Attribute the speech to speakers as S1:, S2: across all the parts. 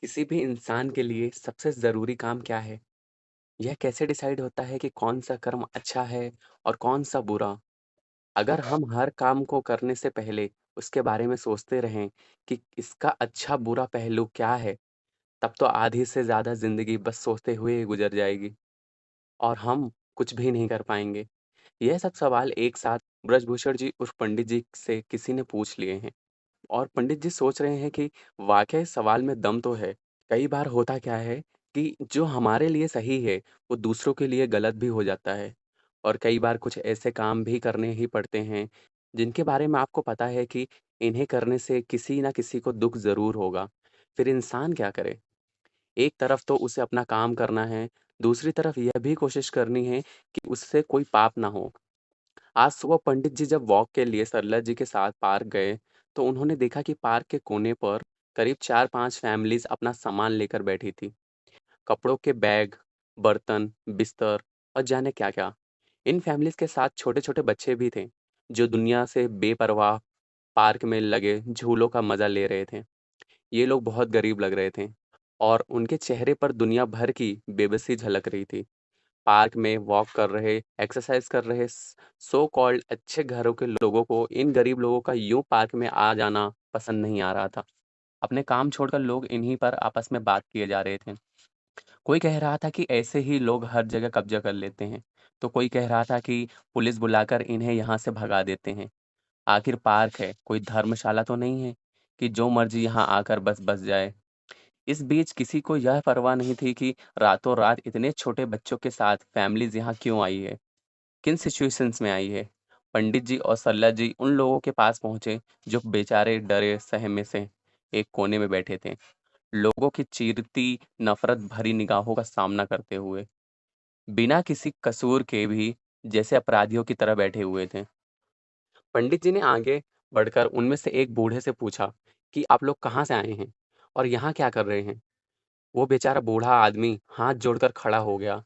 S1: किसी भी इंसान के लिए सबसे ज़रूरी काम क्या है? यह कैसे डिसाइड होता है कि कौन-सा कर्म अच्छा है और कौन-सा बुरा? अगर हम हर काम को करने से पहले उसके बारे में सोचते रहें कि इसका अच्छा-बुरा पहलू क्या है, तब तो आधी से ज़्यादा ज़िंदगी बस सोचते हुए ही गुज़र जाएगी और हम कुछ भी नहीं कर पाएँगे। यह सब सवाल एक साथ ब्रजभूषण जी उर्फ पंडित जी से किसी ने पूछ लिए हैं। और पंडित जी सोच रहे हैं कि वाक़ई सवाल में दम तो है। कई बार होता क्या है कि जो हमारे लिए सही है, वो दूसरों के लिए गलत भी हो जाता है। और कई बार कुछ ऐसे काम भी करने ही पड़ते हैं, जिनके बारे में आपको पता है कि इन्हें करने से किसी न किसी को दुःख ज़रूर होगा। फिर इंसान क्या करे? एक तरफ तो उसे अपना काम करना है, दूसरी तरफ यह भी कोशिश करनी है कि उससे कोई पाप ना हो। आज सुबह पंडित जी जब वॉक के लिए सरला जी के साथ पार्क गए, तो उन्होंने देखा कि पार्क के कोने पर करीब 4-5 फैमिलीज़ अपना सामान लेकर बैठी थी। कपड़ों के बैग, बर्तन, बिस्तर और जाने क्या-क्या। इन फैमिलीज़ के साथ छोटे-छोटे बच्चे भी थे, जो दुनिया से बेपरवाह पार्क में लगे झूलों का मज़ा ले रहे थे। ये लोग बहुत गरीब लग रहे थे और उनके चेहरे पर दुनिया भर की बेबसी झलक रही थी। पार्क में वॉक कर रहे, एक्सरसाइज़ कर रहे सो कॉल्ड अच्छे घरों के लोगों को इन गरीब लोगों का यूँ पार्क में आ जाना पसंद नहीं आ रहा था। अपने काम छोड़कर लोग इन्हीं पर आपस में बात किए जा रहे थे। कोई कह रहा था कि ऐसे ही लोग हर जगह कब्ज़ा कर लेते हैं, तो कोई कह रहा था कि पुलिस बुलाकर इन्हें यहाँ से भगा देते हैं। आखिर पार्क है, कोई धर्मशाला तो नहीं है कि जो मर्ज़ी यहाँ आकर बस बस जाए। इस बीच किसी को यह परवाह नहीं थी कि रातों-रात इतने छोटे बच्चों के साथ फैमिलीज़ यहाँ क्यों आई है, किन सिचुएशंस में आई है। पंडित जी और सरला जी उन लोगों के पास पहुँचे, जो बेचारे डरे-सहमे से एक कोने में बैठे थे, लोगों की चीरती नफ़रत भरी निगाहों का सामना करते हुए, बिना किसी कसूर के भी जैसे अपराधियों की तरह बैठे हुए थे। पंडित जी ने आगे बढ़कर उनमें से एक बूढ़े से पूछा कि आप लोग कहाँ से आए हैं और यहाँ क्या कर रहे हैं? वो बेचारा बूढ़ा आदमी हाथ जोड़कर खड़ा हो गया।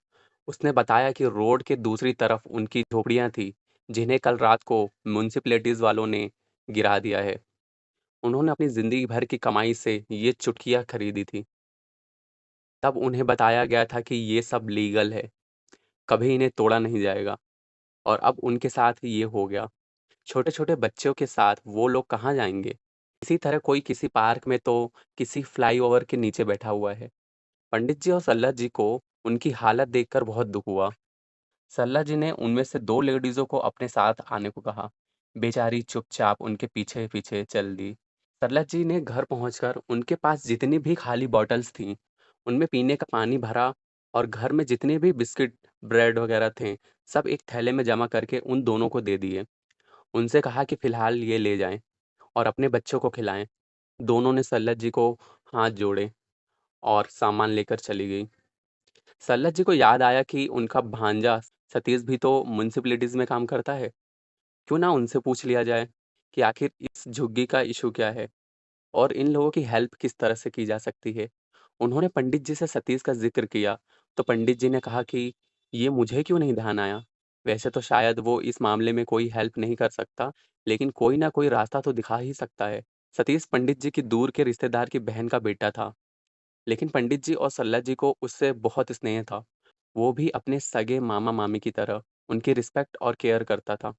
S1: उसने बताया कि रोड के दूसरी तरफ उनकी झोपड़ियाँ थी, जिन्हें कल रात को म्युनिसिपैलिटीज़ वालों ने गिरा दिया है। उन्होंने अपनी ज़िंदगी भर की कमाई से ये चुटकियाँ खरीदी थी। तब उन्हें बताया गया था कि ये सब लीगल है, कभी इन्हें तोड़ा नहीं जाएगा और अब उनके साथ ये हो गया। छोटे-छोटे बच्चों के साथ वो लोग कहाँ जाएँगे? इसी तरह कोई किसी पार्क में तो किसी फ्लाईओवर के नीचे बैठा हुआ है। पंडित जी और सल्ला जी को उनकी हालत देखकर बहुत दुःख हुआ। सल्ला जी ने उनमें से 2 लेडीज़ों को अपने साथ आने को कहा। बेचारी चुपचाप उनके पीछे-पीछे चल दी। सल्ला जी ने घर पहुँचकर उनके पास जितनी भी खाली बॉटल्स थीं, उनमें पीने का पानी भरा और घर में जितने भी बिस्किट, ब्रेड वगैरह थे, सब एक थैले में जमा करके उन दोनों को दे दिए। उनसे कहा कि फ़िलहाल ये ले जाएँ और अपने बच्चों को खिलाएँ। दोनों ने सल्लत जी को हाथ जोड़े और सामान लेकर चली गईं। सल्लत जी को याद आया कि उनका भांजा सतीश भी तो म्युनिसिपैलिटीज़ में काम करता है। क्यों ना उनसे पूछ लिया जाए कि आखिर इस झुग्गी का इश्यू क्या है और इन लोगों की हेल्प किस तरह से की जा सकती है। उन्होंने पंडित जी से सतीश का ज़िक्र किया, तो पंडित जी ने कहा कि ये मुझे क्यों नहीं ध्यान आया? वैसे तो शायद वो इस मामले में कोई हेल्प नहीं कर सकता, लेकिन कोई ना कोई रास्ता तो दिखा ही सकता है। सतीश पंडित जी की दूर के रिश्तेदार की बहन का बेटा था, लेकिन पंडित जी और सल्ला जी को उससे बहुत स्नेह था। वो भी अपने सगे मामा-मामी की तरह उनकी रिस्पेक्ट और केयर करता था।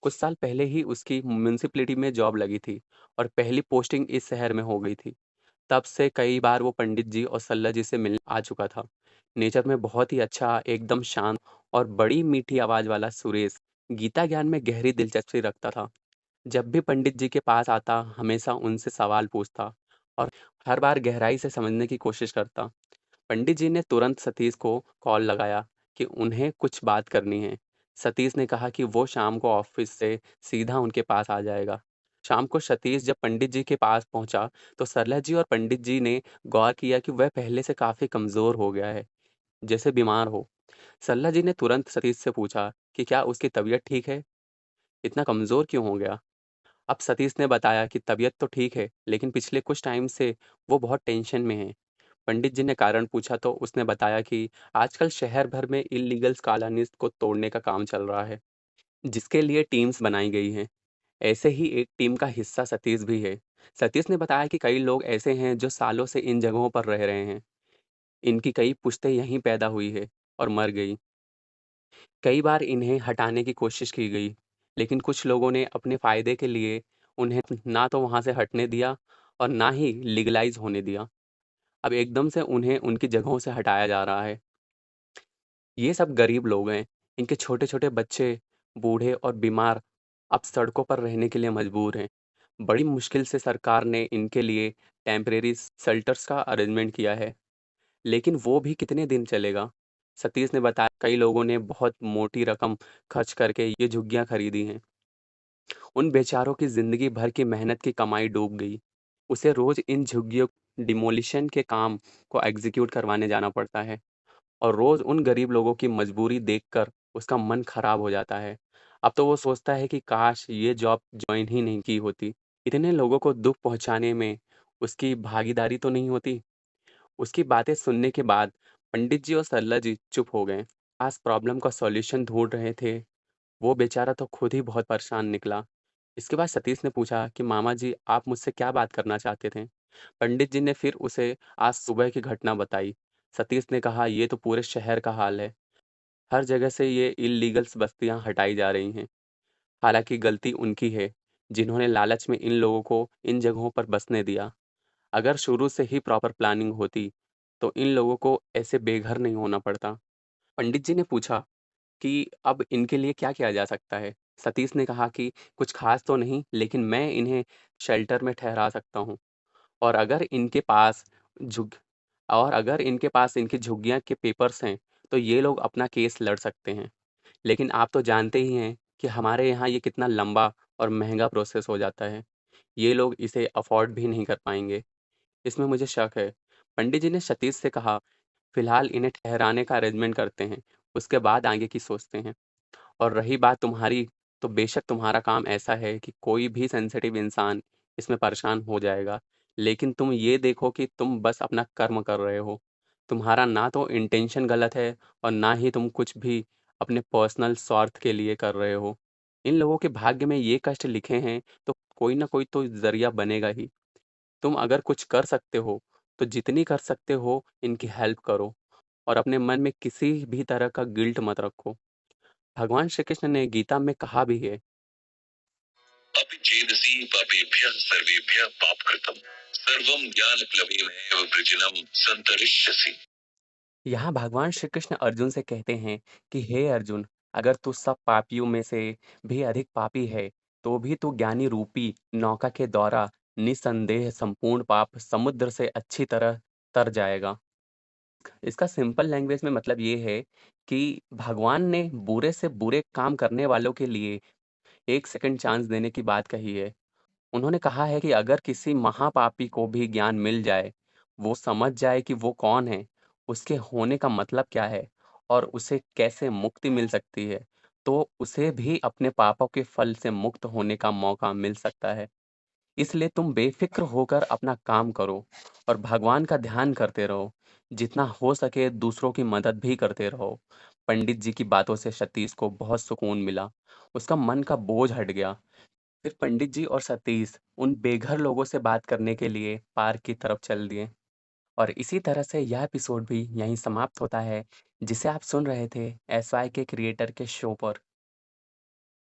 S1: कुछ साल पहले ही उसकी म्युनिसिपैलिटी में जॉब लगी थी और पहली पोस्टिंग इस शहर में हो गई थी। तब से कई बार वो पंडित जी और सल्ला जी से मिलने आ चुका था। नेचर में बहुत ही अच्छा, एकदम शांत और बड़ी मीठी आवाज़ वाला सुरेश, गीता ज्ञान में गहरी दिलचस्पी रखता था। जब भी पंडित जी के पास आता, हमेशा उनसे सवाल पूछता और हर बार गहराई से समझने की कोशिश करता। पंडित जी ने तुरंत सतीश को कॉल लगाया कि उन्हें कुछ बात करनी है। सतीश ने कहा कि वो शाम को ऑफिस से सीधा उनके पास आ जाएगा। शाम को सतीश जब पंडित जी के पास पहुंचा, तो सरला जी और पंडित जी ने गौर किया कि वह पहले से काफ़ी कमज़ोर हो गया है, जैसे बीमार हो। सरला जी ने तुरंत सतीश से पूछा कि क्या उसकी तबीयत ठीक है? इतना कमज़ोर क्यों हो गया? अब सतीश ने बताया कि तबीयत तो ठीक है, लेकिन पिछले कुछ टाइम से वो बहुत टेंशन में है। पंडित जी ने कारण पूछा तो उसने बताया कि आजकल शहर भर में इल्लीगल कॉलोनीज़ को तोड़ने का काम चल रहा है, जिसके लिए टीम्स बनाई गई हैं। ऐसे ही एक टीम का हिस्सा सतीश भी है। सतीश ने बताया कि कई लोग ऐसे हैं जो सालों से इन जगहों पर रह रहे हैं। इनकी कई पुश्तें यहीं पैदा हुई है और मर गई। कई बार इन्हें हटाने की कोशिश की गई, लेकिन कुछ लोगों ने अपने फ़ायदे के लिए उन्हें ना तो वहाँ से हटने दिया और ना ही लीगलाइज़ होने दिया। अब एकदम से उन्हें उनकी जगहों से हटाया जा रहा है। ये सब गरीब लोग हैं। इनके छोटे-छोटे बच्चे, बूढ़े और बीमार अब सड़कों पर रहने के लिए मजबूर हैं। बड़ी मुश्किल से सरकार ने इनके लिए टेम्परेरी शेल्टर्स का अरेंजमेंट किया है, लेकिन वो भी कितने दिन चलेगा? सतीश ने बताया कई लोगों ने बहुत मोटी रकम खर्च करके ये झुग्गियाँ खरीदी हैं। उन बेचारों की ज़िंदगी भर की मेहनत की कमाई डूब गई। उसे रोज़ इन झुग्गियों डिमोलिशन के काम को एग्ज़ीक्यूट करवाने जाना पड़ता है। और रोज़ उन गरीब लोगों की मजबूरी देखकर उसका मन खराब हो जाता है। अब तो वो सोचता है कि काश ये जॉब जॉइन ही नहीं की होती। इतने लोगों को दुःख पहुँचाने में उसकी भागीदारी तो नहीं होती। उसकी बातें सुनने के बाद पंडित जी और सरला जी चुप हो गए। आज प्रॉब्लम का सॉल्यूशन ढूँढ रहे थे। वो बेचारा तो खुद ही बहुत परेशान निकला। इसके बाद सतीश ने पूछा कि मामा जी आप मुझसे क्या बात करना चाहते थे? पंडित जी ने फिर उसे आज सुबह की घटना बताई। सतीश ने कहा ये तो पूरे शहर का हाल है। हर जगह से ये इल्लीगल्स बस्तियां हटाई जा रही हैं। हालांकि गलती उनकी है, जिन्होंने लालच में इन लोगों को इन जगहों पर बसने दिया। अगर शुरू से ही प्रॉपर प्लानिंग होती, तो इन लोगों को ऐसे बेघर नहीं होना पड़ता। पंडित जी ने पूछा कि अब इनके लिए क्या किया जा सकता है? सतीश ने कहा कि कुछ खास तो नहीं, लेकिन मैं इन्हें शेल्टर में ठहरा सकता हूँ। और अगर इनके पास झुग और अगर इनके पास इनकी झुग्गियाँ के पेपर्स हैं, तो ये लोग अपना केस लड़ सकते हैं। लेकिन आप तो जानते ही हैं कि हमारे यहाँ ये कितना लंबा और महँगा प्रोसेस हो जाता है। ये लोग इसे अफ़ोर्ड भी नहीं कर पाएँगे। इसमें मुझे शक है। पंडित जी ने सतीश से कहा, "फ़िलहाल इन्हें ठहराने का अरेंजमेंट करते हैं, उसके बाद आगे की सोचते हैं। और रही बात तुम्हारी, तो बेशक तुम्हारा काम ऐसा है कि कोई भी सेंसिटिव इंसान इसमें परेशान हो जाएगा। लेकिन तुम ये देखो कि तुम बस अपना कर्म कर रहे हो। तुम्हारा ना तो इंटेंशन गलत है और ना ही तुम कुछ भी अपने पर्सनल स्वार्थ के लिए कर रहे हो। इन लोगों के भाग्य में ये कष्ट लिखे हैं, तो कोई ना कोई तो ज़रिया बनेगा ही। तुम अगर कुछ कर सकते हो, तो जितनी कर सकते हो इनकी हेल्प करो और अपने मन में किसी भी तरह का गिल्ट मत रखो। भगवान श्री कृष्ण ने गीता में कहा भी है, अपि चेदसि पापेभ्यः सर्वेभ्यः पापकृतम् सर्वं ज्ञानप्लवेनैव वृजिनं संतरिष्यसि। यहाँ भगवान श्री कृष्ण अर्जुन से कहते हैं कि हे अर्जुन, अगर तू सब पापियों में से भी अधिक पापी है, तो भी तू ज्ञानी रूपी नौका के द्वारा निसंदेह संपूर्ण पाप समुद्र से अच्छी तरह तर जाएगा। इसका सिंपल लैंग्वेज में मतलब ये है कि भगवान ने बुरे से बुरे काम करने वालों के लिए 1 सेकंड चांस देने की बात कही है। उन्होंने कहा है कि अगर किसी महापापी को भी ज्ञान मिल जाए, वो समझ जाए कि वो कौन है, उसके होने का मतलब क्या है और उसे कैसे मुक्ति मिल सकती है, तो उसे भी अपने पापों के फल से मुक्त होने का मौका मिल सकता है। इसलिए तुम बेफ़िक्र होकर अपना काम करो और भगवान का ध्यान करते रहो। जितना हो सके दूसरों की मदद भी करते रहो। पंडित जी की बातों से सतीश को बहुत सुकून मिला। उसका मन का बोझ हट गया। फिर पंडित जी और सतीश उन बेघर लोगों से बात करने के लिए पार्क की तरफ चल दिए। और इसी तरह से यह एपिसोड भी यहीं समाप्त होता है, जिसे आप सुन रहे थे एसवाई के क्रिएटर के शो पर।